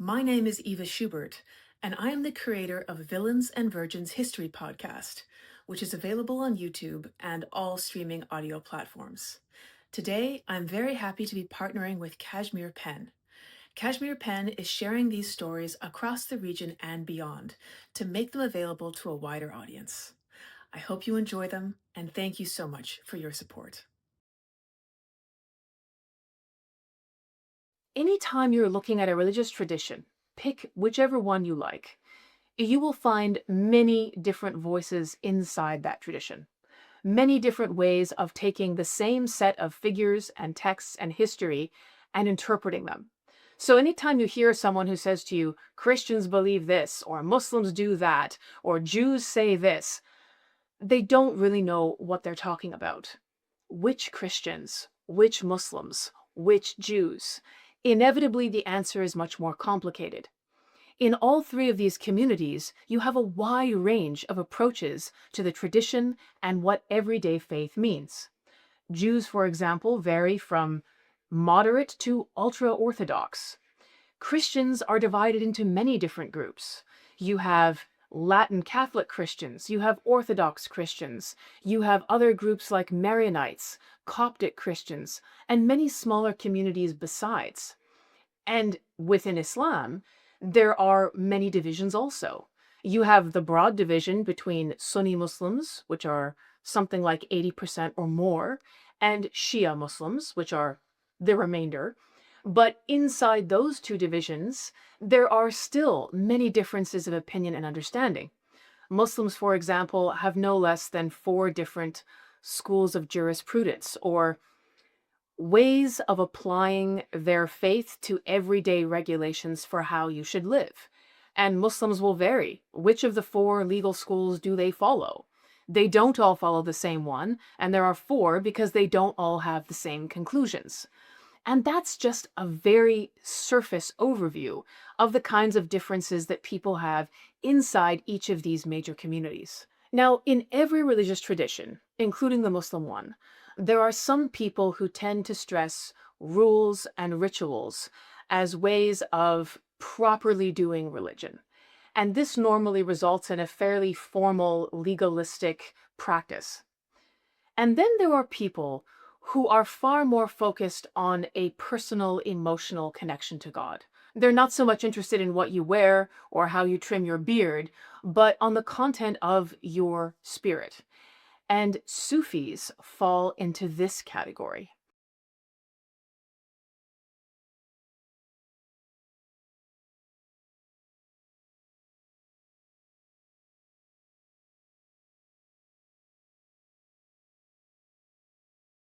My name is Eva Schubert, and I am the creator of Villains and Virgins History Podcast, which is available on YouTube and all streaming audio platforms. Today, I'm very happy to be partnering with Kashmir Pen. Kashmir Pen is sharing these stories across the region and beyond to make them available to a wider audience. I hope you enjoy them, and thank you so much for your support. Anytime you're looking at a religious tradition, pick whichever one you like. You will find many different voices inside that tradition, many different ways of taking the same set of figures and texts and history and interpreting them. So anytime you hear someone who says to you, Christians believe this, or Muslims do that, or Jews say this, they don't really know what they're talking about. Which Christians? Which Muslims? Which Jews? Inevitably, the answer is much more complicated. In all three of these communities, you have a wide range of approaches to the tradition and what everyday faith means. Jews, for example, vary from moderate to ultra-Orthodox. Christians are divided into many different groups. You have Latin Catholic Christians, you have Orthodox Christians, you have other groups like Maronites, Coptic Christians, and many smaller communities besides. And within Islam, there are many divisions also. You have the broad division between Sunni Muslims, which are something like 80% or more, and Shia Muslims, which are the remainder. But inside those two divisions, there are still many differences of opinion and understanding. Muslims, for example, have no less than 4 different schools of jurisprudence or ways of applying their faith to everyday regulations for how you should live. And Muslims will vary. Which of the 4 legal schools do they follow? They don't all follow the same one, and there are 4 because they don't all have the same conclusions. And that's just a very surface overview of the kinds of differences that people have inside each of these major communities. Now, in every religious tradition, including the Muslim one, there are some people who tend to stress rules and rituals as ways of properly doing religion. And this normally results in a fairly formal, legalistic practice. And then there are people who are far more focused on a personal, emotional connection to God. They're not so much interested in what you wear or how you trim your beard, but on the content of your spirit. And Sufis fall into this category.